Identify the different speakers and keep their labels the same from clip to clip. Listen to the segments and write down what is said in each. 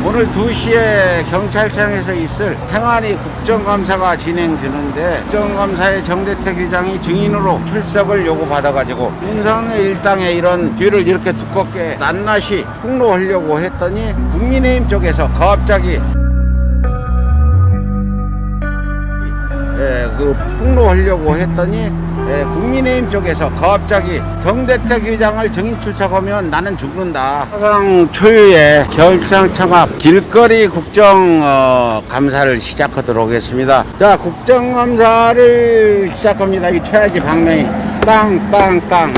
Speaker 1: 오늘 2시에 경찰청에서 있을 행안위 국정감사가 진행되는데 국정감사에 정대택 의장이 증인으로 출석을 요구받아가지고 윤석열 일당의 이런 뒤를 이렇게 두껍게 낱낱이 폭로하려고 했더니 국민의힘 쪽에서 갑자기 폭로하려고 했더니 국민의힘 쪽에서 갑자기 정대택 의장을 증인 출석하면 나는 죽는다. 사상 초유의 결창청 앞 길거리 국정감사를 시작하도록 하겠습니다. 자, 국정감사를 시작합니다. 이 쳐야지 방명이 땅땅땅.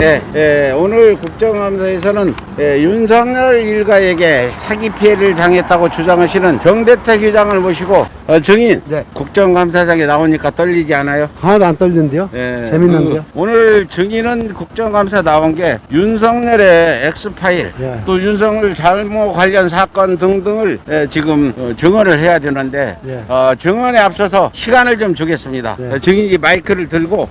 Speaker 1: 오늘 국정감사에서는 윤석열 일가에게 사기 피해를 당했다고 주장하시는 정대택 의장을 모시고 증인.
Speaker 2: 네.
Speaker 1: 국정감사장에 나오니까 떨리지 않아요?
Speaker 2: 하나도 안 떨리는데요? 재밌는데요?
Speaker 1: 오늘 증인은 국정감사 나온 게 윤석열의 X파일, 또 윤석열 잘못 관련 사건 등등을 지금 증언을 해야 되는데 증언에 앞서서 시간을 좀 주겠습니다. 증인이 마이크를 들고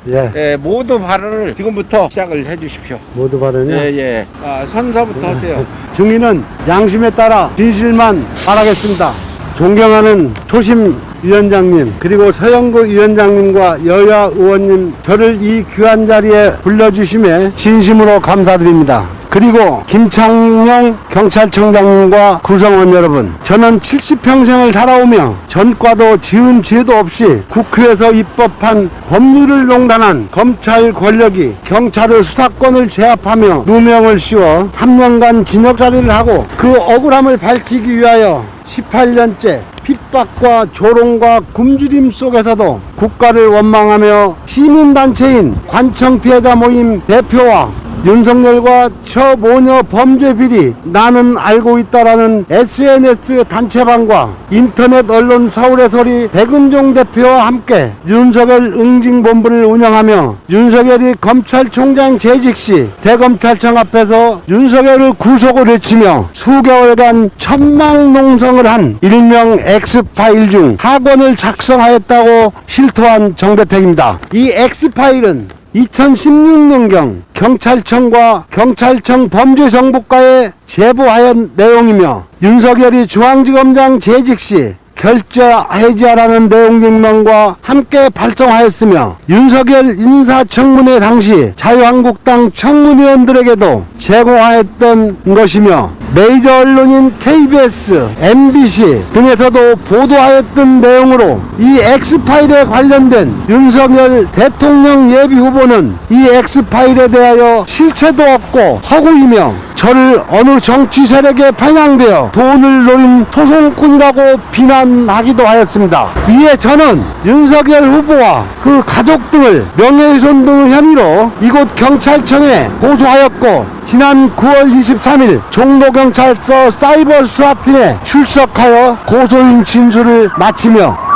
Speaker 1: 모두 발언을 지금부터 시작을 해 주십시오.
Speaker 2: 모두 발언이요?
Speaker 1: 선서부터 하세요.
Speaker 2: 증인은 양심에 따라 진실만 말하겠습니다. 존경하는 초심 위원장님, 그리고 서영구 위원장님과 여야 의원님, 저를 이 귀한 자리에 불러주심에 진심으로 감사드립니다. 그리고 김창룡 경찰청장님과 구성원 여러분, 저는 70평생을 살아오며 전과도 지은 죄도 없이 국회에서 입법한 법률을 농단한 검찰 권력이 경찰의 수사권을 제압하며 누명을 씌워 3년간 징역살이를 하고 그 억울함을 밝히기 위하여 18년째 핍박과 조롱과 굶주림 속에서도 국가를 원망하며 시민단체인 관청피해자 모임 대표와 윤석열과 처모녀 범죄 비리 나는 알고 있다라는 SNS 단체방과 인터넷 언론 서울의 소리 백은종 대표와 함께 윤석열 응징본부를 운영하며 윤석열이 검찰총장 재직 시 대검찰청 앞에서 윤석열의 구속을 외치며 수개월간 천막농성을 한 일명 X파일 중 학원을 작성하였다고 실토한 정대택입니다. 이 X파일은 2016년경 경찰청과 경찰청 범죄정보과에 제보하였 내용이며 윤석열이 중앙지검장 재직 시 결자 해지하라는 내용 증명과 함께 발송하였으며 윤석열 인사청문회 당시 자유한국당 청문위원들에게도 제공하였던 것이며 메이저 언론인 KBS, MBC 등에서도 보도하였던 내용으로 이 X파일에 관련된 윤석열 대통령 예비 후보는 이 X파일에 대하여 실체도 없고 허구이며 저를 어느 정치 세력에 편향되어 돈을 노린 소송꾼이라고 비난하기도 하였습니다. 이에 저는 윤석열 후보와 그 가족 등을 명예훼손 등의 혐의로 이곳 경찰청에 고소하였고 지난 9월 23일 종로경찰서 사이버 수사팀에 출석하여 고소인 진술을 마치며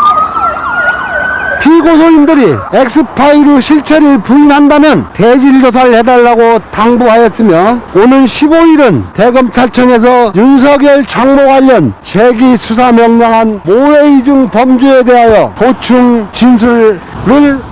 Speaker 2: 피고소인들이 X파일의 실체를 부인한다면 대질조사를 해달라고 당부하였으며 오는 15일은 대검찰청에서 윤석열 장모 관련 재기 수사 명령한 모해이 중 범죄에 대하여 보충 진술을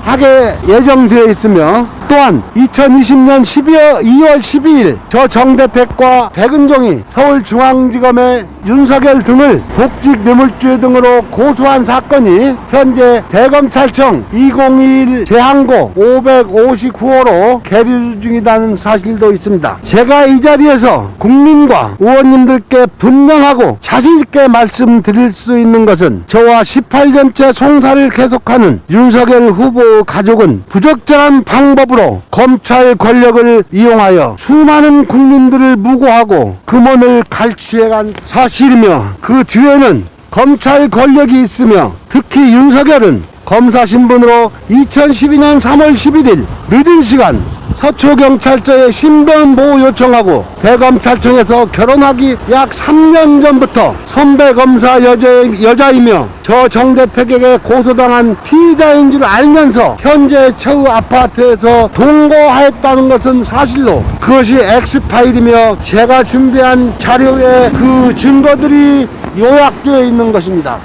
Speaker 2: 하게 예정되어 있으며 또한 2020년 2월 12일 저 정대택과 백은종이 서울중앙지검에 윤석열 등을 독직 뇌물죄 등으로 고소한 사건이 현재 대검찰청 2021 재항고 559호로 계류 중이라는 사실도 있습니다. 제가 이 자리에서 국민과 의원님들께 분명하고 자신있게 말씀드릴 수 있는 것은 저와 18년째 송사를 계속하는 윤석열 후보 가족은 부적절한 방법으로 검찰 권력을 이용하여 수많은 국민들을 무고하고 금원을 갈취해간 사실이며 그 뒤에는 검찰 권력이 있으며 특히 윤석열은 검사 신분으로 2012년 3월 11일 늦은 시간 서초경찰서에 신변보호 요청하고 대검찰청에서 결혼하기 약 3년 전부터 선배 검사 여자이며 저 정대택에게 고소당한 피의자인 줄 알면서 현재 처우 아파트에서 동거하였다는 것은 사실로 그것이 X파일이며 제가 준비한 자료에 그 증거들이 요약되어 있는 것입니다.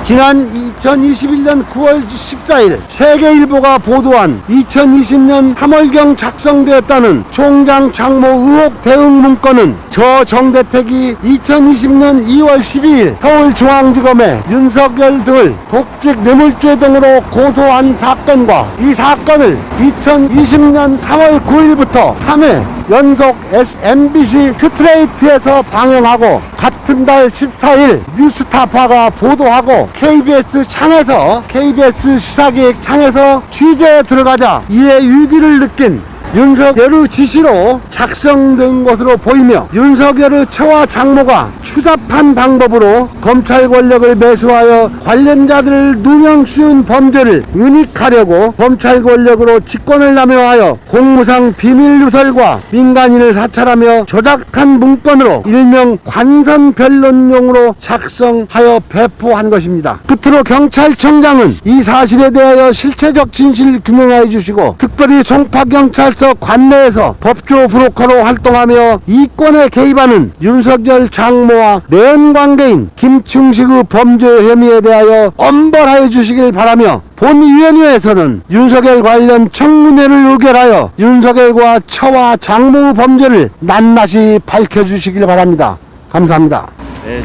Speaker 2: 지난 2021년 9월 14일 세계일보가 보도한 2020년 3월경 작성되었다는 총장 장모 의혹 대응 문건은 저 정대택이 2020년 2월 12일 서울중앙지검에 윤석열 등을 독직 뇌물죄 등으로 고소한 사건과 이 사건을 2020년 3월 9일부터 3회 연속 MBC 스트레이트에서 방영하고 같은 달 14일 뉴스타파가 보도하고 KBS 창에서 KBS 시사기획 창에서 취재에 들어가자 이에 위기를 느낀 윤석열의 지시로 작성된 것으로 보이며 윤석열의 처와 장모가 추잡한 방법으로 검찰 권력을 매수하여 관련자들을 누명 씌운 범죄를 은닉하려고 검찰 권력으로 직권을 남용하여 공무상 비밀 누설과 민간인을 사찰하며 조작한 문건으로 일명 관선 변론용으로 작성하여 배포한 것입니다. 끝으로 경찰청장은 이 사실에 대하여 실체적 진실 규명하여 주시고 특별히 송파경찰서 관내에서 법조 브로커로 활동하며 이권에 개입하는 윤석열 장모와 내연관계인 김충식의 범죄 혐의에 대하여 엄벌하여 주시길 바라며 본위원회에서는 윤석열 관련 청문회를 의결하여 윤석열과 처와 장모의 범죄를 낱낱이 밝혀주시길 바랍니다. 감사합니다.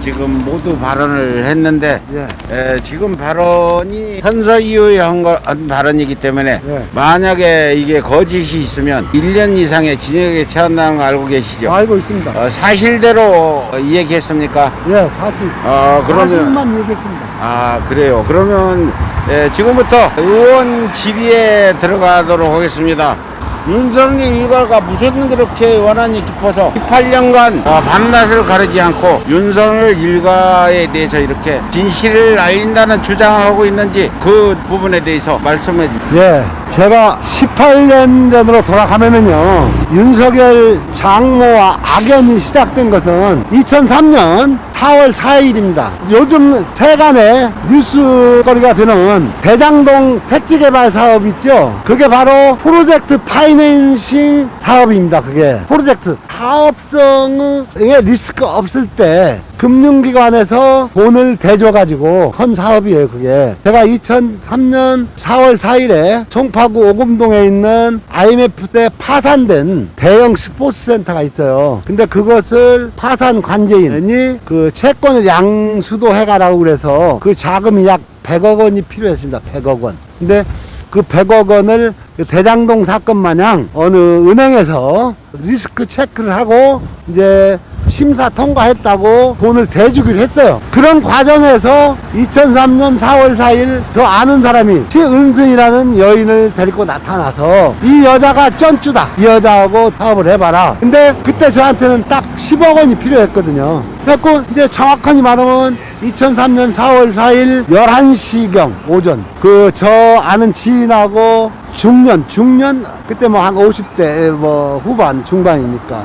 Speaker 1: 지금 모두 발언을 했는데 지금 발언이 선서 이후에 한 발언이기 때문에 만약에 이게 거짓이 있으면 1년 이상의 징역에 처한다는 거 알고 계시죠?
Speaker 2: 알고 있습니다.
Speaker 1: 사실대로 얘기했습니까?
Speaker 2: 예, 사실.
Speaker 1: 그러면
Speaker 2: 사실만 얘기했습니다.
Speaker 1: 그래요. 그러면 지금부터 의원 질의에 들어가도록 하겠습니다. 윤석열 일가가 무슨 그렇게 원한이 깊어서 18년간 밤낮을 가리지 않고 윤석열 일가에 대해서 이렇게 진실을 알린다는 주장을 하고 있는지 그 부분에 대해서 말씀해 주세요.
Speaker 2: 예, 제가 18년 전으로 돌아가면은요, 윤석열 장모와 악연이 시작된 것은 2003년 4월 4일입니다. 요즘 세간에 뉴스거리가 되는 대장동 택지개발 사업 있죠? 그게 바로 프로젝트 파이낸싱 사업입니다. 그게 프로젝트 사업성에 리스크 없을 때 금융기관에서 돈을 대줘가지고 건 사업이에요. 그게 제가 2003년 4월 4일에 송파구 오금동에 있는 IMF 때 파산된 대형 스포츠센터가 있어요. 근데 그것을 파산 관제인이 그 채권을 양수도해가라고 그래서 그 자금이 약 100억 원이 필요했습니다. 100억 원. 근데 그 100억 원을 대장동 사건 마냥 어느 은행에서 리스크 체크를 하고 이제 심사 통과했다고 돈을 대주기로 했어요. 그런 과정에서 2003년 4월 4일 더 아는 사람이 최은순이라는 여인을 데리고 나타나서 이 여자가 쩐쭈다. 이 여자하고 사업을 해봐라. 근데 그때 저한테는 딱 10억 원이 필요했거든요. 그래갖고 이제 정확하게 말하면 2003년 4월 4일 11시경 오전 그 저 아는 지인하고 중년 그때 뭐 한 50대 뭐 후반 중반이니까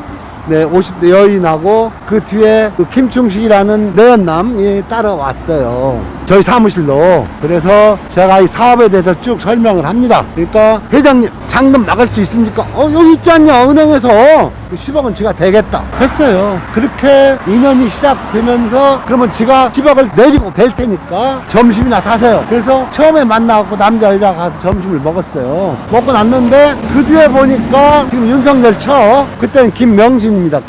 Speaker 2: 50대 여인하고 그 뒤에 그 김충식이라는 내연남이 따라왔어요. 저희 사무실로. 그래서 제가 이 사업에 대해서 쭉 설명을 합니다. 그러니까 회장님 잔금 막을 수 있습니까? 여기 있지 않냐 은행에서 10억은 지가 되겠다 했어요. 그렇게 인연이 시작되면서 그러면 지가 10억을 내리고 뵐 테니까 점심이나 사세요. 그래서 처음에 만나갖고 남자 여자 가서 점심을 먹었어요. 먹고 났는데 그 뒤에 보니까 지금 윤석열 처 그때는 김명신입니다.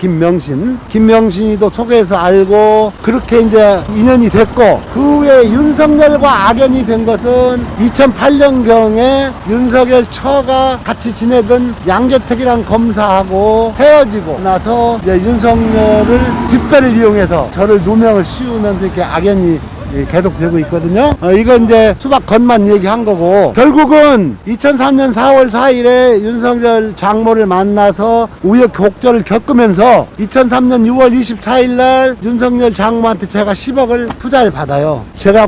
Speaker 2: 김명신이도 소개해서 알고 그렇게 이제 인연이 됐고 그 후에 윤석열과 악연이 된 것은 2008년경에 윤석열 처가 같이 지내던 양재택이랑 검사하고 헤어지고 나서 이제 윤석열을 뒷배를 이용해서 저를 누명을 씌우면서 이렇게 악연이 계속되고 있거든요. 이거 이제 수박 겉만 얘기한 거고 결국은 2003년 4월 4일에 윤석열 장모를 만나서 우여곡절을 겪으면서 2003년 6월 24일 날 윤석열 장모한테 제가 10억을 투자를 받아요. 제가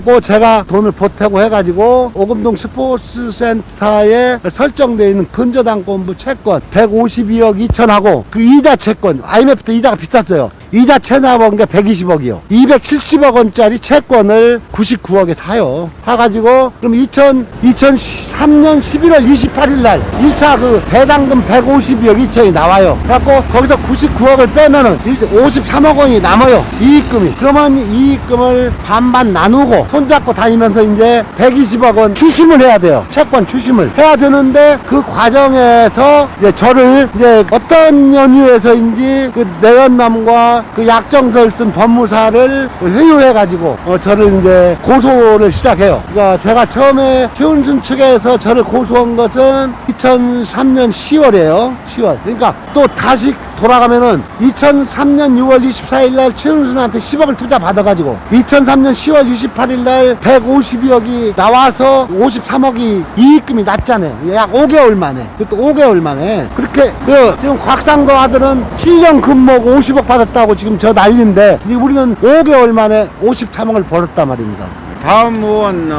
Speaker 2: 돈을 보태고 해가지고 오금동 스포츠센터에 설정되어 있는 근저당권부 채권 152억 2천하고 그 이자 채권 IMF 때 이자가 비쌌어요. 이자 채납한 게 120억이요. 270억 원짜리 채권을 재산을 99억에 사요. 사가지고 그럼 2003년 11월 28일 날 1차 그 배당금 152억 2천이 나와요. 그래갖고 거기서 99억을 빼면은 53억 원이 남아요. 이익금이. 그러면 이익금을 반반 나누고 손잡고 다니면서 이제 120억 원 추심을 해야 돼요. 채권 추심을 해야 되는데 그 과정에서 이제 저를 이제 어떤 연유에서인지 그 내연남과 그 약정서를 쓴 법무사를 회유해가지고 저를 이제 고소를 시작해요. 그러니까 제가 처음에 최은순 측에서 저를 고소한 것은 2003년 10월이에요. 10월. 그러니까 또 다시 돌아가면은 2003년 6월 24일 날 최은순한테 10억을 투자 받아가지고 2003년 10월 28일 날 152억이 나와서 53억이 이익금이 났잖아요. 약 5개월 만에. 그것도 5개월 만에. 그렇게 지금 곽상도 아들은 7년 근무하고 50억 받았다고 지금 저 난리인데 우리는 5개월 만에 53억을 벌었단 말입니다.
Speaker 1: 다음 의원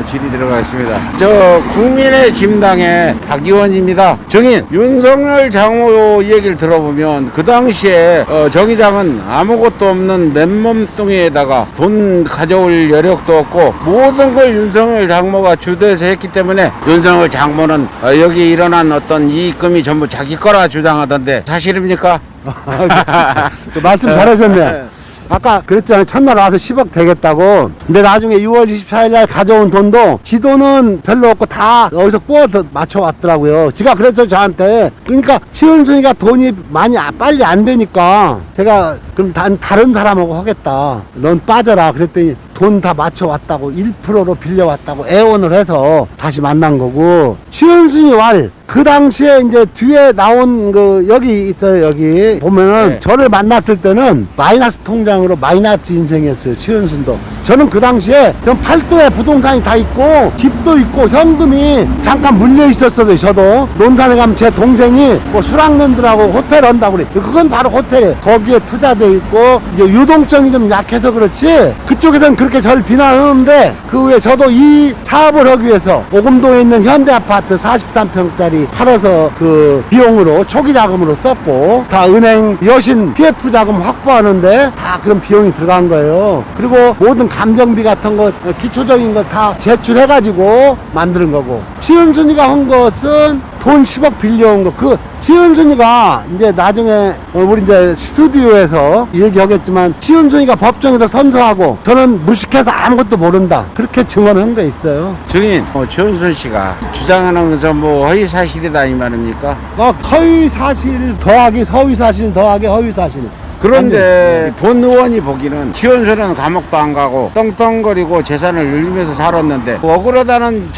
Speaker 1: 질의 들어가겠습니다. 저 국민의 짐당의 박 의원입니다. 정인 윤석열 장모 얘기를 들어보면 그 당시에 정 의장은 아무것도 없는 맨몸뚱이에다가 돈 가져올 여력도 없고 모든 걸 윤석열 장모가 주도해서 했기 때문에 윤석열 장모는 여기 일어난 어떤 이익금이 전부 자기 거라 주장하던데 사실입니까?
Speaker 2: 말씀 잘하셨네요. 아까 그랬잖아요. 첫날 와서 10억 되겠다고. 근데 나중에 6월 24일 날 가져온 돈도 지 돈은 별로 없고 다 어디서 구워서 맞춰왔더라고요. 지가 그래서 저한테 그러니까 최은순이가 돈이 많이 빨리 안 되니까 제가 그럼 다른 사람하고 하겠다. 넌 빠져라. 그랬더니 돈 다 맞춰왔다고 1%로 빌려왔다고 애원을 해서 다시 만난 거고 최은순이 그 당시에 이제 뒤에 나온 여기 있어요. 여기 보면은
Speaker 1: 네.
Speaker 2: 저를 만났을 때는 마이너스 통장으로 마이너스 인생이었어요. 최은순도. 저는 그 당시에 전 팔도에 부동산이 다 있고 집도 있고 현금이 잠깐 물려 있었어요. 저도 논산에 가면 제 동생이 뭐 수락년들하고 호텔 한다고 그래. 그건 바로 호텔이에요. 거기에 투자돼 있고 이제 유동성이 좀 약해서 그렇지 그쪽에서는 그렇게 저를 비난하는데 그 후에 저도 이 사업을 하기 위해서 오금동에 있는 현대아파트 43평짜리 팔아서 그 비용으로 초기 자금으로 썼고 다 은행 여신 PF 자금 확보하는데 다 그런 비용이 들어간 거예요. 그리고 모든 감정비 같은 거 기초적인 거 다 제출해가지고 만드는 거고 최은순이가 한 것은 돈 10억 빌려온 거 최은순이가 이제 나중에 우리 이제 스튜디오에서 얘기하겠지만 최은순이가 법정에서 선서하고 저는 무식해서 아무것도 모른다 그렇게 증언한 게 있어요.
Speaker 1: 증인 최은순 씨가 주장하는 건 전부 허위 사실이다 이 말입니까?
Speaker 2: 허위 사실 더하기 서위 사실 더하기 허위 사실.
Speaker 1: 그런데 본 의원이 보기는 최은순은 감옥도 안 가고 떵떵거리고 재산을 늘리면서 살았는데 억울하다는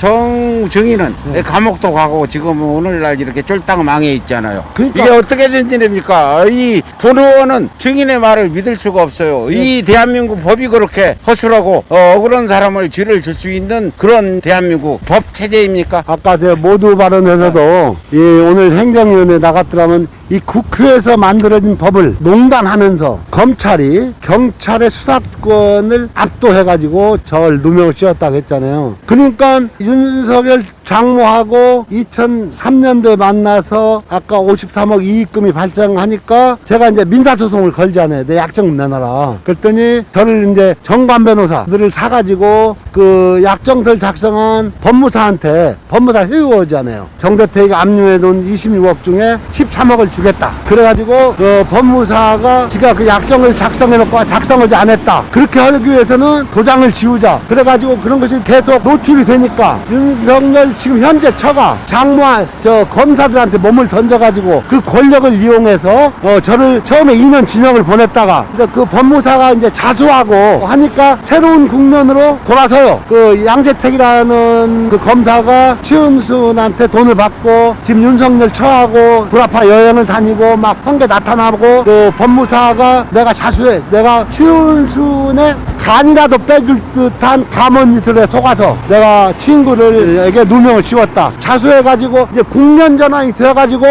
Speaker 1: 정인은 감옥도 가고 지금 오늘날 이렇게 쫄딱 망해 있잖아요.
Speaker 2: 그러니까.
Speaker 1: 이게 어떻게 된 일입니까? 이 본 의원은 증인의 말을 믿을 수가 없어요. 이 대한민국 법이 그렇게 허술하고 억울한 사람을 죄를 줄 수 있는 그런 대한민국 법 체제입니까?
Speaker 2: 아까 제가 모두 발언에서도 오늘 행정위원회 나갔더라면 이 국회에서 만들어진 법을 농단하면서 검찰이 경찰의 수사권을 압도해가지고 저를 누명을 씌웠다고 했잖아요. 그러니까 윤석열 장모하고 2003년도에 만나서 아까 53억 이익금이 발생하니까 제가 이제 민사소송을 걸잖아요. 내 약정금 내놔라. 그랬더니 저를 이제 정관 변호사들을 사가지고 그 약정서를 작성한 법무사한테 법무사 회유하잖아요. 정대태가 압류해 놓은 26억 중에 13억을 주겠다. 그래가지고 그 법무사가 지가 그 약정을 작성해놓고 작성하지 않았다. 그렇게 하기 위해서는 도장을 지우자. 그래가지고 그런 것이 계속 노출이 되니까 윤석열 지금 현재 처가 장모와 저 검사들한테 몸을 던져가지고 그 권력을 이용해서 저를 처음에 2년 진영을 보냈다가 그 법무사가 이제 자수하고 하니까 새로운 국면으로 돌아서요. 그 양재택이라는 그 검사가 최은순한테 돈을 받고 지금 윤석열 처하고 불아파 여행을 다니고 막 한게 나타나고 그 법무사가 내가 자수해 내가 최은순의 간이라도 빼줄 듯한 감언이들에 속아서 내가 친구들에게 누명을 씌웠다. 자수해가지고 이제 국면 전환이 되어가지고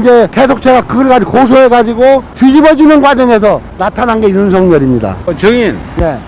Speaker 2: 이제 계속 제가 그걸 가지고 고소해가지고 뒤집어지는 과정에서 나타난 게 윤석열입니다.
Speaker 1: 증인,
Speaker 2: 네.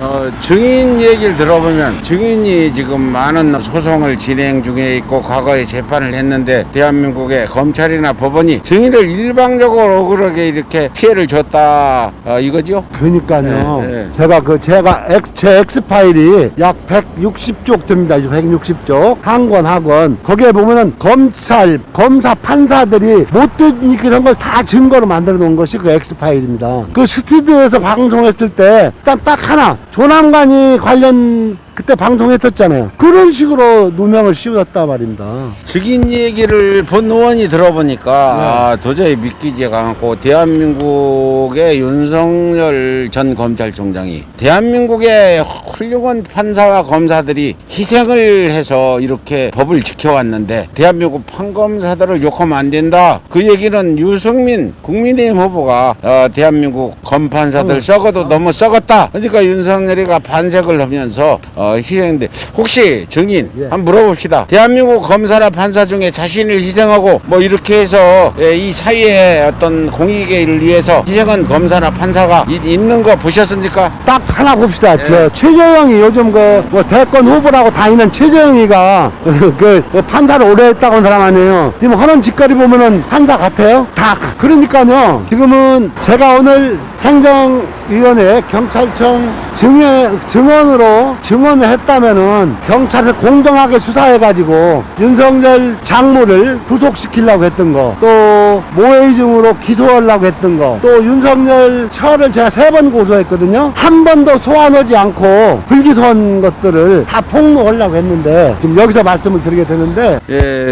Speaker 1: 증인 얘기를 들어보면 증인이 지금 많은 소송을 진행 중에 있고 과거에 재판을 했는데 대한민국의 검찰이나 법원이 증인을 일방적으로 억울하게 이렇게 피해를 줬다 이거죠?
Speaker 2: 그러니까요.
Speaker 1: 네, 네.
Speaker 2: 제가 제 X파일이 약 160쪽 됩니다. 160쪽. 한 권. 거기에 보면은 검찰, 검사, 판사들이 못된 그런 걸 다 증거로 만들어 놓은 것이 그 X파일입니다. 그 스튜디오에서 방송했을 때 딱 하나, 조남관이 관련 그때 방송했었잖아요. 그런 식으로 누명을 씌웠단 말입니다.
Speaker 1: 증인 얘기를 본 의원이 들어보니까 도저히 믿기지가 않고, 대한민국의 윤석열 전 검찰총장이 대한민국의 훌륭한 판사와 검사들이 희생을 해서 이렇게 법을 지켜왔는데 대한민국 판검사들을 욕하면 안 된다. 그 얘기는 유승민 국민의힘 후보가 대한민국 검판사들 썩어도 너무 썩었다. 그러니까 윤석열이가 반색을 하면서 희생인데, 혹시 증인 한번 물어봅시다. 대한민국 검사나 판사 중에 자신을 희생하고 뭐 이렇게 해서 이 사회의 어떤 공익을 위해서 희생한 검사나 판사가 있는 거 보셨습니까?
Speaker 2: 딱 하나 봅시다. 저 최재형이 요즘 뭐 대권 후보라고 다니는 최재형이가 판사를 오래 했다고 하는 사람 아니에요. 지금 하는 짓거리 보면은 판사 같아요. 다 그러니까요. 지금은 제가 오늘 행정위원회 경찰청 증언으로 증언을 했다면은 경찰을 공정하게 수사해가지고 윤석열 장모를 구속시키려고 했던 거, 또 모해이중으로 기소하려고 했던 거, 또 윤석열 처를 제가 3번 고소했거든요. 한 번도 소환하지 않고 불기소한 것들을 다 폭로하려고 했는데, 지금 여기서 말씀을 드리게 되는데,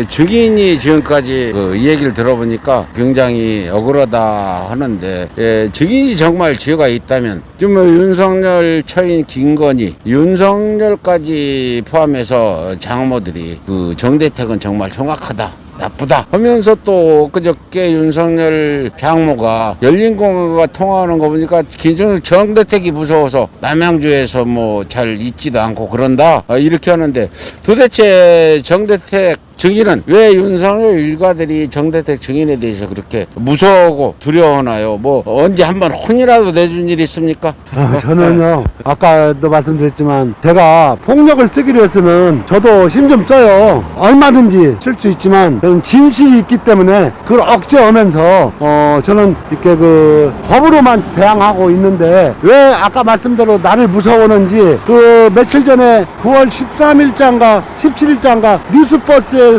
Speaker 1: 증인이 지금까지 이 얘기를 들어보니까 굉장히 억울하다 하는데, 증인이 정말 죄가 있다면 지금 윤석열 처인 김건희, 윤석열까지 포함해서 장모들이 그 정대택은 정말 흉악하다, 나쁘다 하면서, 또 그저께 윤석열 장모가 열린공항과 통화하는 거 보니까 정대택이 무서워서 남양주에서 뭐 잘 있지도 않고 그런다, 이렇게 하는데, 도대체 정대택 증인은 왜 윤석열 일가들이 정대택 증인에 대해서 그렇게 무서워하고 두려워하나요? 뭐 언제 한번 혼이라도 내준 일이 있습니까?
Speaker 2: 저는요, 아까도 말씀드렸지만 제가 폭력을 쓰기로 했으면 저도 힘 좀 써요. 얼마든지 쓸 수 있지만 저는 진실이 있기 때문에 그걸 억제하면서 저는 이렇게 그 법으로만 대항하고 있는데, 왜 아까 말씀대로 나를 무서워하는지, 그 며칠 전에 9월 13일자인가 17일자인가 뉴스버스에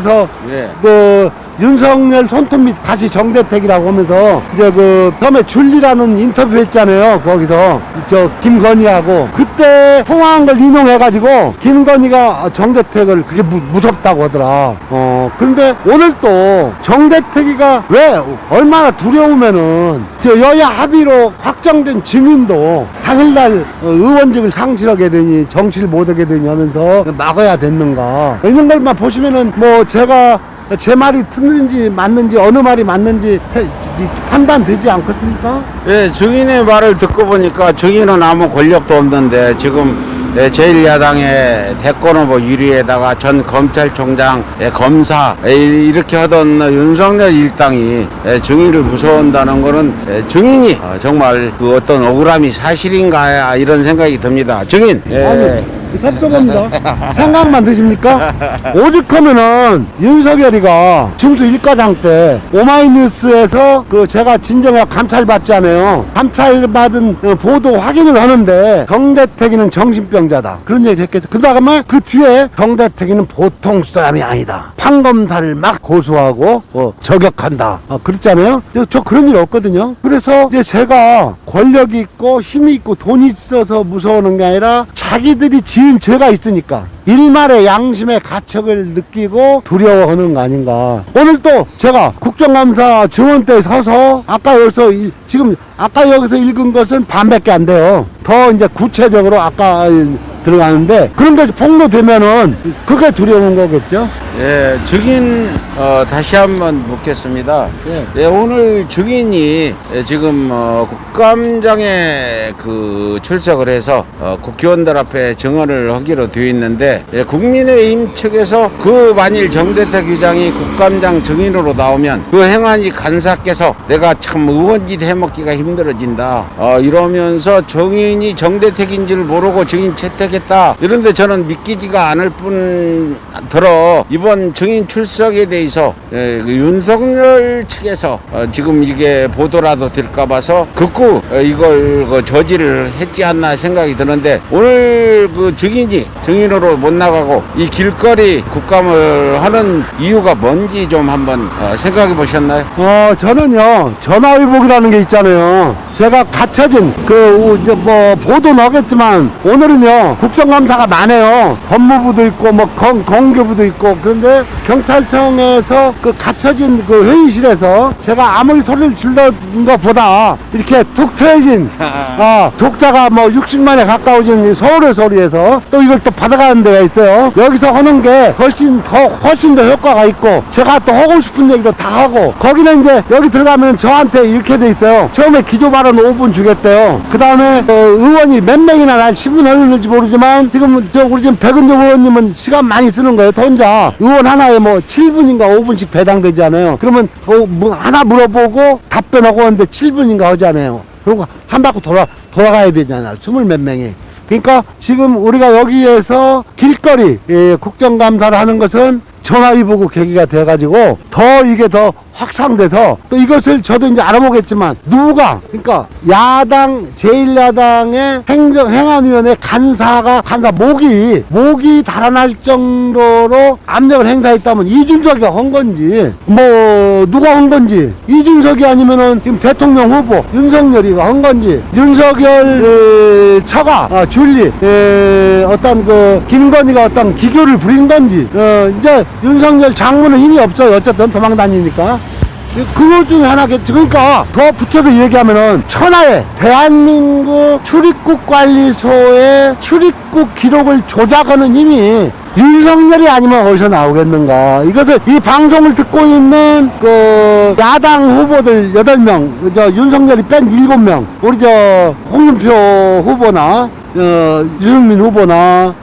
Speaker 2: 그 윤석열 손톱 밑 가시 정대택이라고 하면서 이제 그 처음에 줄리라는 인터뷰 했잖아요. 거기서 저 김건희하고 그때 통화한 걸 인용해가지고 김건희가 정대택을 그게 무섭다고 하더라. 근데 오늘 또 정대택이가 왜 얼마나 두려우면은 저 여야 합의로 확정된 증인도 당일날 의원직을 상실하게 되니 정치를 못하게 되니 하면서 막아야 됐는가, 이런 걸만 보시면은 뭐 제가 제 말이 틀린지 맞는지 어느 말이 맞는지 판단되지 않겠습니까?
Speaker 1: 예, 증인의 말을 듣고 보니까 증인은 아무 권력도 없는데 지금 제1야당의 대권 후보 유리에다가 전 검찰총장, 검사 이렇게 하던 윤석열 일당이 증인을 무서워한다는 거는 증인이 정말 그 어떤 억울함이 사실인가, 이런 생각이 듭니다. 증인.
Speaker 2: 아니, 섭섭합니다. 생각만 드십니까? 오죽하면은 윤석열이가 중수 1과장 때 오마이뉴스에서 그 제가 진정해 감찰받잖아요. 감찰받은 보도 확인을 하는데 정대택이는 정신병자다, 그런 얘기를 했겠죠. 그 다음에 그 뒤에 정대택이는 보통 사람이 아니다, 판검사를 막 고소하고 저격한다, 그랬잖아요. 저 그런 일 없거든요. 그래서 이제 제가 권력이 있고 힘이 있고 돈이 있어서 무서워하는 게 아니라 자기들이 지은 죄가 있으니까 일말의 양심의 가책을 느끼고 두려워하는 거 아닌가. 오늘 또 제가 국정감사 증언대에 서서 아까 여기서 읽은 것은 반밖에 안 돼요. 더 이제 구체적으로 아까 들어가는데, 그런 것이 폭로되면은 그게 두려운 거겠죠.
Speaker 1: 예, 증인 다시 한번 묻겠습니다. 예, 오늘 증인이 지금 국감장에 그 출석을 해서 국회의원들 앞에 증언을 하기로 되어 있는데, 국민의힘 측에서 그 만일 정대택 의장이 국감장 증인으로 나오면 그 행안위 간사께서 내가 참 의원짓 해먹기가 힘들어진다, 이러면서 증인이 정대택인 줄 모르고 증인 채택했다, 이런데 저는 믿기지가 않을 뿐더러 이번 이번 증인 출석에 대해서 그 윤석열 측에서 지금 이게 보도라도 될까 봐서 극구 이걸 저지를 했지 않나 생각이 드는데, 오늘 그 증인으로 못 나가고 이 길거리 국감을 하는 이유가 뭔지 좀 한번 생각해 보셨나요?
Speaker 2: 저는요, 전화위복이라는 게 있잖아요. 제가 갇혀진 보도 나오겠지만 오늘은요 국정감사가 많아요. 법무부도 있고 공교부도 있고. 그런데 경찰청에서 그 갇혀진 그 회의실에서 제가 아무리 소리를 질렀는 것보다 이렇게 툭 트여진 독자가 60만에 가까워진 서울의 소리에서 또 이걸 또 받아가는 데가 있어요. 여기서 하는 게 훨씬 더 효과가 있고, 제가 또 하고 싶은 얘기도 다 하고, 거기는 이제 여기 들어가면 저한테 이렇게 돼 있어요. 처음에 기조 발언 5분 주겠대요. 그 다음에 의원이 몇 명이나 날 10분 흘렸는지 모르지만 지금 우리 지금 백은정 의원님은 시간 많이 쓰는 거예요. 혼자 의원 하나에 7분인가 5분씩 배당되잖아요. 그러면 하나 물어보고 답변하고 하는데 7분인가 하잖아요. 그리고 한 바퀴 돌아가야 되잖아. 20몇 명이. 그러니까 지금 우리가 여기에서 길거리 국정감사를 하는 것은 전화위복의 계기가 돼가지고 이게 더 확산돼서, 또 이것을 저도 이제 알아보겠지만, 그러니까 제1야당의 행안위원회 간사 목이 달아날 정도로 압력을 행사했다면 이준석이 한 건지, 누가 한 건지, 이준석이 아니면은 지금 대통령 후보 윤석열이가 한 건지, 윤석열 처가 줄리 김건희가 어떤 기교를 부린 건지, 이제 윤석열 장모는 힘이 없어요. 어쨌든 도망 다니니까. 그것 중에 하나겠죠. 그러니까 더 붙여서 얘기하면은 천하에 대한민국 출입국 관리소의 출입국 기록을 조작하는 힘이 윤석열이 아니면 어디서 나오겠는가. 이것을 이 방송을 듣고 있는 그 야당 후보들 8명, 윤석열이 뺀 7명, 우리 홍준표 후보나 유승민 후보나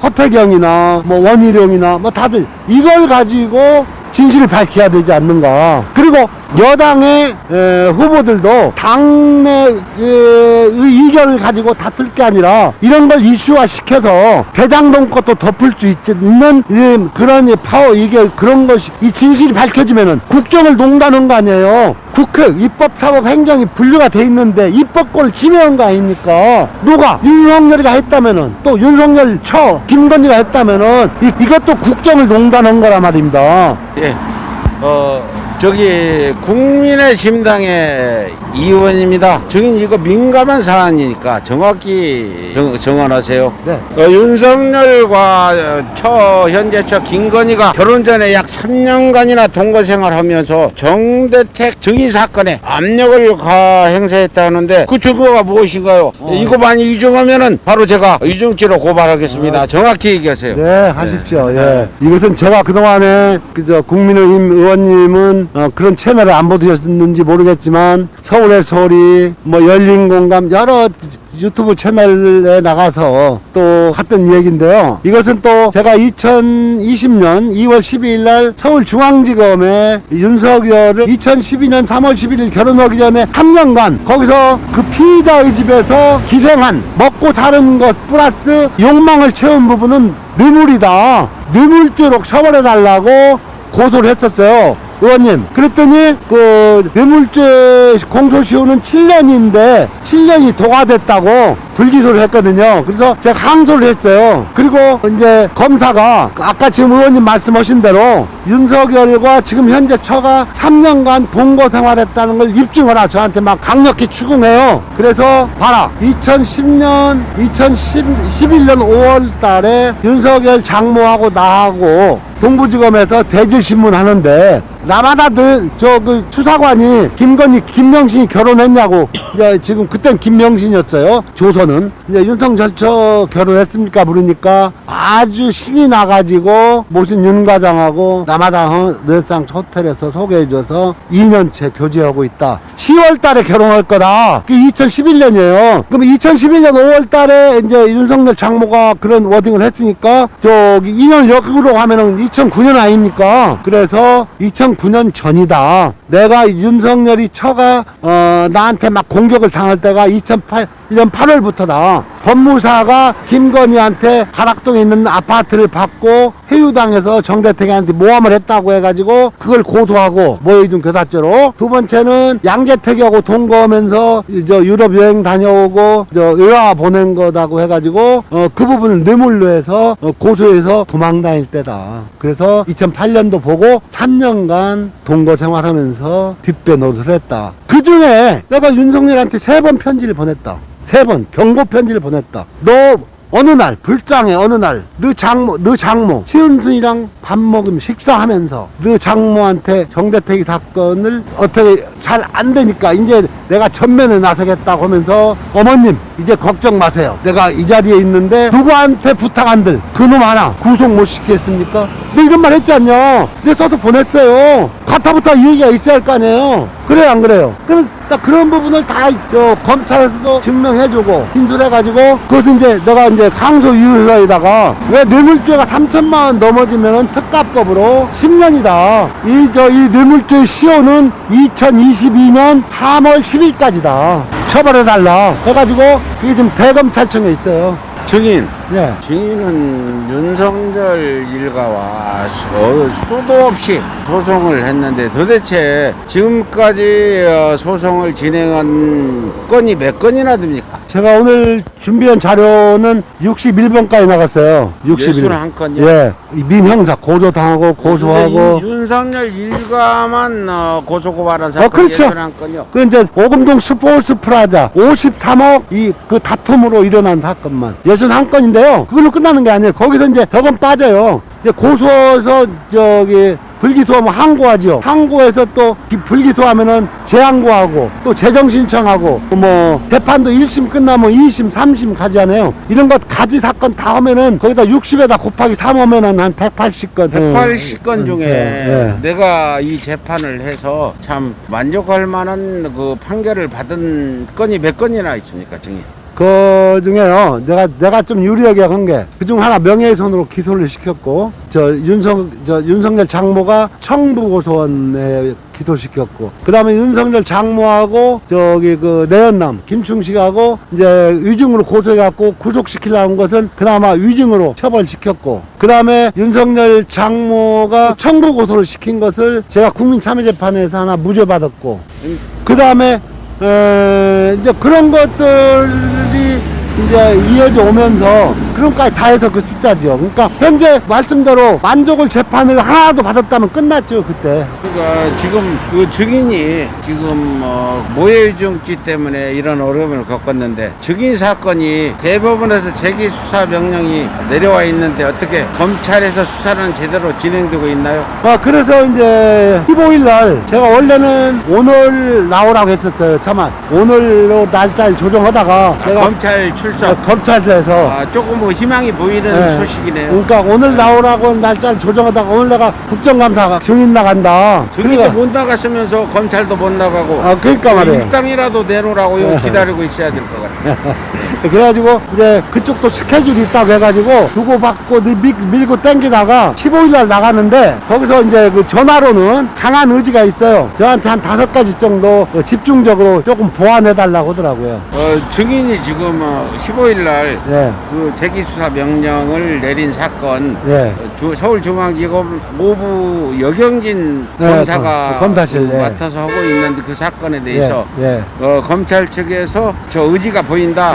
Speaker 2: 허태경이나 원희룡이나 다들 이걸 가지고 진실을 밝혀야 되지 않는가. 그리고 여당의 후보들도 당내 의견을 가지고 다툴 게 아니라 이런 걸 이슈화 시켜서 대장동 것도 덮을 수 있는 그런 파워, 그런 것이, 이 진실이 밝혀지면은 국정을 농단한 거 아니에요. 국회, 입법, 사법, 행정이 분류가 돼 있는데 입법권을 침해한 거 아닙니까? 누가 윤석열이가 했다면은, 또 윤석열 김건희가 했다면은 이것도 국정을 농단한 거란 말입니다.
Speaker 1: 예. 국민의힘당의 이 의원입니다. 증인 이거 민감한 사안이니까 정확히 정언하세요.
Speaker 2: 네.
Speaker 1: 윤석열과 현재 김건희가 결혼 전에 약 3년간이나 동거 생활하면서 정대택 증인 사건에 압력을 행사했다는데 그 증거가 무엇인가요? 이거 많이 유증하면은 바로 제가 유증죄로 고발하겠습니다. 정확히 얘기하세요.
Speaker 2: 네, 하십시오. 예. 이것은 제가 그동안에 국민의힘 의원님은 그런 채널을 안 보셨는지 모르겠지만, 서울의 소리, 열린공감, 여러 유튜브 채널에 나가서 또 했던 얘기인데요. 이것은 또 제가 2020년 2월 12일 날 서울중앙지검에 윤석열을 2012년 3월 11일 결혼하기 전에 3년간 거기서 그 피의자의 집에서 기생한, 먹고 사는 것 플러스 욕망을 채운 부분은 뇌물이다, 뇌물죄로 처벌해달라고 고소를 했었어요. 의원님. 그랬더니 뇌물죄 공소시효는 7년인데 7년이 도과됐다고 불기소를 했거든요. 그래서 제가 항소를 했어요. 그리고 이제 검사가 아까 지금 의원님 말씀하신 대로 윤석열과 지금 현재 처가 3년간 동거 생활했다는 걸 입증하라 저한테 막 강력히 추궁해요. 그래서 봐라, 2011년 5월 달에 윤석열 장모하고 나하고 동부지검에서 대질신문 하는데, 나마다 수사관이 김명신이 결혼했냐고. 지금 그땐 김명신이었어요. 조선은. 이제 윤석열 처 결혼했습니까? 물으니까 아주 신이 나가지고 무슨 윤 과장하고 남아당 르네상스 호텔에서 소개해줘서 2년째 교제하고 있다. 10월 달에 결혼할 거다. 그게 2011년이에요. 그럼 2011년 5월 달에 이제 윤석열 장모가 그런 워딩을 했으니까 2년 역으로 하면은 2009년 아닙니까? 그래서 2009년 전이다. 내가 윤석열이 처가 나한테 막 공격을 당할 때가 2021년 8월부터다. 법무사가 김건희한테 가락동에 있는 아파트를 받고 해유당해서 정대택한테 모함을 했다고 해가지고 그걸 고소하고 모해준 교사죄로. 두 번째는 양재택하고 동거하면서 저 유럽 여행 다녀오고 저 의화 보낸 거다고 해가지고 그 부분을 뇌물로 해서 고소해서 도망다닐 때다. 그래서 2008년도 보고 3년간 동거 생활하면서 뒷배 노릇을 했다. 그 중에 내가 윤석열한테 3번 편지를 보냈다. 3번 경고 편지를 보냈다. 너 어느 날 불장에 어느 날 너 장모 시은순이랑 밥 먹으면 식사하면서 너 장모한테 정대택이 사건을 어떻게 잘 안 되니까 이제 내가 전면에 나서겠다고 하면서 어머님 이제 걱정 마세요. 내가 이 자리에 있는데 누구한테 부탁 안 들 그놈 하나 구속 못 시키겠습니까? 너 이런 말 했지 않냐? 내 써서 보냈어요. 가타부터 이 얘기가 있어야 할 거 아니에요. 그래요 안 그래요? 그런 부분을 다 검찰에서도 증명해주고 진술해가지고 그것은 이제 내가 이제 항소유효에다가 왜 뇌물죄가 3천만 원 넘어지면은 특가법으로 10년이다. 이 뇌물죄 시효는 2022년 3월 10일까지다. 처벌해달라. 해가지고 그게 지금 대검찰청에 있어요.
Speaker 1: 증인.
Speaker 2: 예.
Speaker 1: 증인은 윤석열 일가와 수도 없이 소송을 했는데 도대체 지금까지 소송을 진행한 건이 몇 건이나 됩니까?
Speaker 2: 제가 오늘 준비한 자료는 61번까지 나갔어요. 61.
Speaker 1: 61건이요?
Speaker 2: 예. 민형사 고소당하고 고소하고.
Speaker 1: 윤석열 일가만 고소고발한 사건이
Speaker 2: 그렇죠.
Speaker 1: 61건이요.
Speaker 2: 그 이제 오금동 스포츠 프라자 53억 그 다툼으로 일어난 사건만 61건인데요. 그걸로 끝나는 게 아니에요. 거기서 이제 벽은 빠져요. 이제 고소해서 불기소하면 항고하죠. 항고해서 또 불기소하면은 재항고하고 또 재정신청하고 뭐 재판도 1심 끝나면 2심, 3심 가지잖아요. 이런 것 가지 사건 다 하면은 거기다 60에다 곱하기 3 하면은 한 180건.
Speaker 1: 180건 중에 내가 이 재판을 해서 참 만족할 만한 그 판결을 받은 건이 몇 건이나 있습니까, 증인?
Speaker 2: 그 중에요, 내가 좀 유리하게 한 게, 그 중 하나 명예훼손으로 기소를 시켰고, 윤석열 장모가 청부고소원에 기소시켰고, 그 다음에 윤석열 장모하고, 내연남, 김충식하고, 이제 위증으로 고소해갖고 구속시키려고 한 것은 그나마 위증으로 처벌시켰고, 그 다음에 윤석열 장모가 청부고소를 시킨 것을 제가 국민참여재판에서 하나 무죄받았고, 그 다음에 이제 그런 것들이 이제 이어져 오면서 그런까지 다 해서 그 숫자죠. 그러니까 현재 말씀대로 만족을 재판을 하나도 받았다면 끝났죠 그때.
Speaker 1: 그러니까 지금 그 증인이 지금 모해유증죄 때문에 이런 어려움을 겪었는데 증인 사건이 대법원에서 재기 수사 명령이 내려와 있는데 어떻게 검찰에서 수사는 제대로 진행되고 있나요?
Speaker 2: 그래서 이제 15일 날 제가 원래는 오늘 나오라고 했었어요. 차마 오늘로 날짜를 조정하다가 내가
Speaker 1: 검찰 출석
Speaker 2: 검찰에서
Speaker 1: 조금 뭐 희망이 보이는 소식이네요.
Speaker 2: 그러니까 오늘 나오라고 날짜를 조정하다가 오늘 내가 국정감사가 증인 나간다.
Speaker 1: 증인도 못 나갔으면서 검찰도 못 나가고.
Speaker 2: 그러니까 말이에요.
Speaker 1: 일당이라도 내놓으라고 기다리고 있어야 될 것 같아요.
Speaker 2: 그래가지고 이제 그쪽도 스케줄이 있다고 해가지고 주고받고 밀고 땡기다가 15일날 나가는데 거기서 이제 그 전화로는 강한 의지가 있어요. 저한테 한 5가지 정도 집중적으로 조금 보완해달라고 하더라고요.
Speaker 1: 증인이 지금 15일날 그 재기수사 명령을 내린 사건 서울중앙지검 모부 여경진 검사가
Speaker 2: 검사실
Speaker 1: 맡아서 하고 있는데 그 사건에 대해서 검찰 측에서 저 의지가 보인다.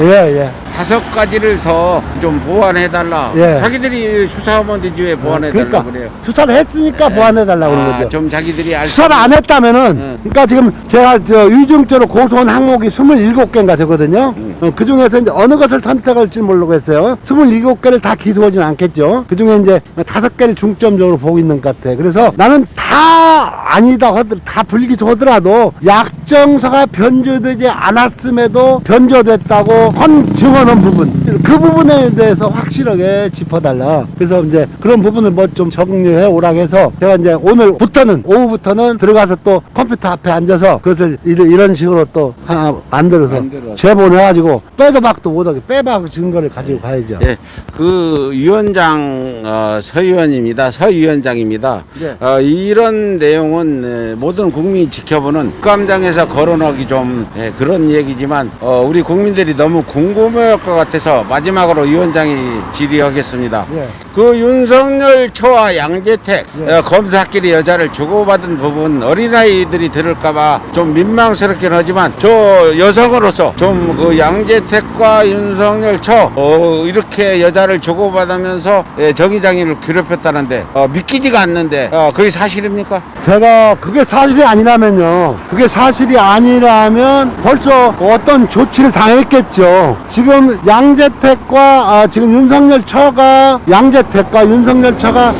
Speaker 1: 5가지를 더 좀 보완해달라. 자기들이 수사하면 되지 왜 보완해달라고 그래요.
Speaker 2: 수사를 했으니까 보완해달라고 그런 거죠.
Speaker 1: 좀 자기들이
Speaker 2: 수사를 안 했다면은 그러니까 지금 제가 위증죄로 고소한 항목이 27개인가 되거든요. 그 중에서 이제 어느 것을 선택할지 모르고 했어요. 27개를 다 기소하진 않겠죠. 그 중에 이제 5개를 중점적으로 보고 있는 것 같아. 그래서 나는 다 아니다 하더라도 다 불기소하더라도 약정서가 변조되지 않았음에도 변조됐다고 헌 증언 모아놓은 부분, 그 부분에 대해서 확실하게 짚어달라. 그래서 이제 그런 부분을 뭐 좀 정리해 오라고 해서 제가 이제 오늘부터는 오후부터는 들어가서 또 컴퓨터 앞에 앉아서 그것을 이런 식으로 또 하나 만들어서 재본해가지고 빼도 박도 못하게 빼박 증거를 가지고 가야죠.
Speaker 1: 예, 그 위원장 서 의원입니다. 서 위원장입니다.
Speaker 2: 예.
Speaker 1: 이런 내용은 모든 국민이 지켜보는 국감장에서 거론하기 좀 그런 얘기지만 우리 국민들이 너무 궁금해할 것 같아서 마지막으로 위원장이 질의하겠습니다.
Speaker 2: 예.
Speaker 1: 그 윤석열 처와 양재택
Speaker 2: 예.
Speaker 1: 검사끼리 여자를 주고받은 부분 어린아이들이 들을까봐 좀 민망스럽긴 하지만 저 여성으로서 좀 그 양재택과 윤석열 처 이렇게 여자를 주고받으면서 정의장애를 괴롭혔다는데 믿기지가 않는데 그게 사실입니까?
Speaker 2: 제가 그게 사실이 아니라면요. 그게 사실이 아니라면 벌써 어떤 조치를 당했겠죠. 지금 양재택과 지금 윤석열 처가 양재택과 윤석열 처가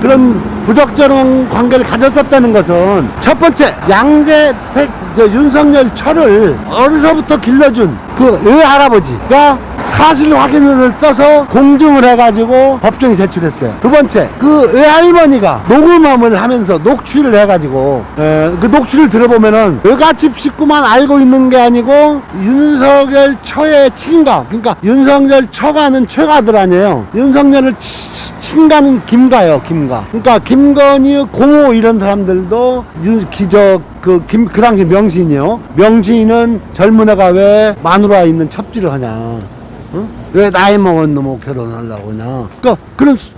Speaker 2: 그런 부적절한 관계를 가졌었다는 것은 첫 번째 양재택 윤석열 처를 어려서부터 길러준 그 외할아버지가 사실 확인을 써서 공증을 해가지고 법정에 제출했어요. 두 번째, 그 외할머니가 녹음함을 하면서 녹취를 해가지고 그 녹취를 들어보면은 외갓집 식구만 알고 있는 게 아니고 윤석열 처의 친가, 그러니까 윤석열 처가는 최가들 아니에요. 윤석열을 친가는 김가요, 김가. 그러니까 김건희, 공호 이런 사람들도 그 당시 명시인이요. 명시인은 젊은 애가 왜 마누라 있는 첩지를 하냐. 어? 왜 나이 먹은 놈하고 결혼하려고 하냐. 그러니까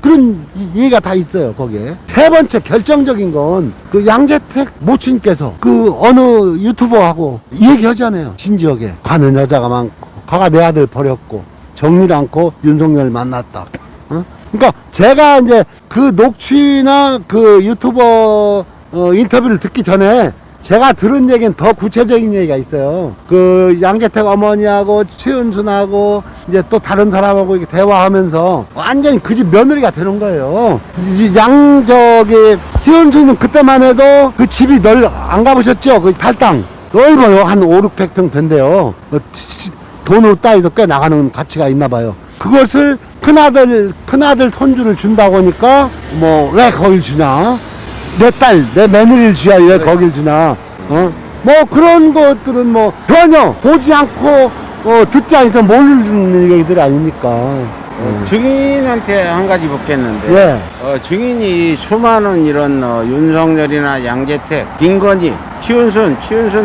Speaker 2: 그런 얘기가 다 있어요, 거기에. 세 번째 결정적인 건 그 양재택 모친께서 그 어느 유튜버하고 얘기하잖아요. 진지하게. 가는 여자가 많고, 가가 내 아들 버렸고, 정리를 않고 윤석열 만났다. 어? 그러니까 제가 이제 그 녹취나 그 유튜버 인터뷰를 듣기 전에 제가 들은 얘기는 더 구체적인 얘기가 있어요. 그 양재택 어머니하고 최은순하고 이제 또 다른 사람하고 이렇게 대화하면서 완전히 그 집 며느리가 되는 거예요. 최은순은 그때만 해도 그 집이 안 가보셨죠? 그 팔당 넓어요. 한 5, 600평 된대요. 돈으로 따위도 꽤 나가는 가치가 있나 봐요. 그것을 큰아들 손주를 준다고 하니까 뭐 왜 거길 주냐? 내 딸, 내 며느리를 줘야 왜 거길 주나? 뭐 그런 것들은 뭐 전혀 보지 않고 듣지 않으니까 모르는 얘기들 아닙니까?
Speaker 1: 증인한테 한 가지 묻겠는데
Speaker 2: 예.
Speaker 1: 증인이 수많은 이런 윤석열이나 양재택, 김건희, 최은순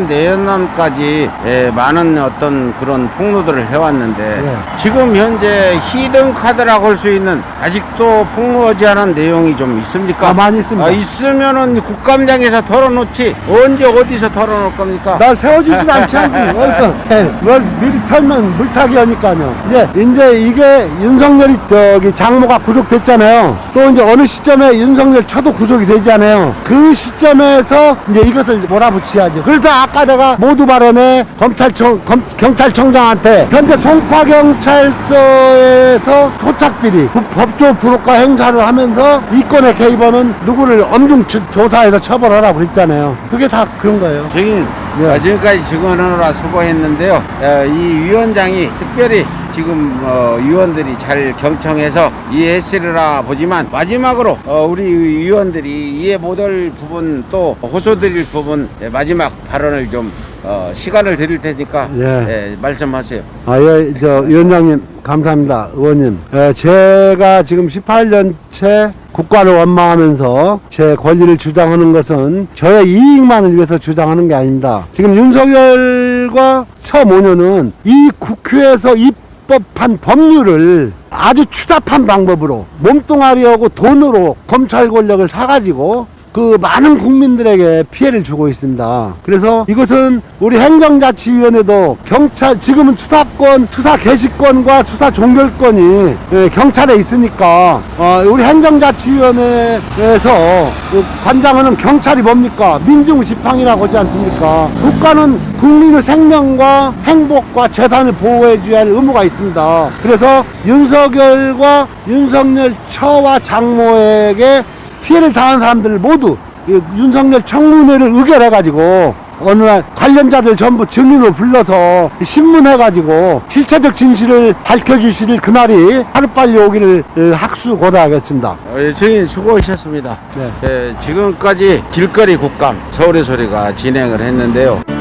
Speaker 1: 내연남까지 많은 어떤 그런 폭로들을 해왔는데 지금 현재 히든 카드라고 할 수 있는 아직도 폭로하지 않은 내용이 좀 있습니까?
Speaker 2: 많이 있습니다.
Speaker 1: 있으면은 국감장에서 털어놓지 언제 어디서 털어놓을 겁니까?
Speaker 2: 날 세워주진 않지 뭘 미리 털면 물타기 하니까요. 이제 이게 윤석열이 장모가 구속됐잖아요. 또 이제 어느 시점에 윤석열 처도 구속이 되잖아요. 그 시점에서 이제 이것을 몰아붙여야죠. 그래서 아까 내가 모두 발언에 경찰청장한테 현재 송파경찰서에서 토착비리 법조 불호가 행사를 하면서 이권의 개입원은 누구를 엄중 조사해서 처벌하라고 그랬잖아요. 그게 다 그런 거예요.
Speaker 1: 증인 지금까지 증언하느라 수고했는데요. 이 위원장이 특별히 지금 위원들이 잘 경청해서 이해했으리라 보지만 마지막으로 우리 위원들이 이해 못할 부분 또 호소드릴 부분 마지막 발언을 좀 시간을 드릴 테니까 말씀하세요.
Speaker 2: 위원장님 감사합니다. 의원님, 제가 지금 18년째 국가를 원망하면서 제 권리를 주장하는 것은 저의 이익만을 위해서 주장하는 게 아닙니다. 지금 윤석열과 서모녀는 이 국회에서 입법한 법률을 아주 추잡한 방법으로 몸뚱아리하고 돈으로 검찰 권력을 사가지고 그 많은 국민들에게 피해를 주고 있습니다. 그래서 이것은 우리 행정자치위원회도 지금은 수사권, 수사 개시권과 수사 종결권이 경찰에 있으니까 우리 행정자치위원회에서 관장하는 경찰이 뭡니까? 민중지팡이라고 하지 않습니까? 국가는 국민의 생명과 행복과 재산을 보호해줘야 할 의무가 있습니다. 그래서 윤석열과 윤석열 처와 장모에게 피해를 당한 사람들 모두 윤석열 청문회를 의결해가지고 어느 날 관련자들 전부 증인으로 불러서 신문해가지고 실체적 진실을 밝혀주실 그날이 하루빨리 오기를 학수고대하겠습니다.
Speaker 1: 증인 수고하셨습니다.
Speaker 2: 네.
Speaker 1: 지금까지 길거리 국감 서울의 소리가 진행을 했는데요.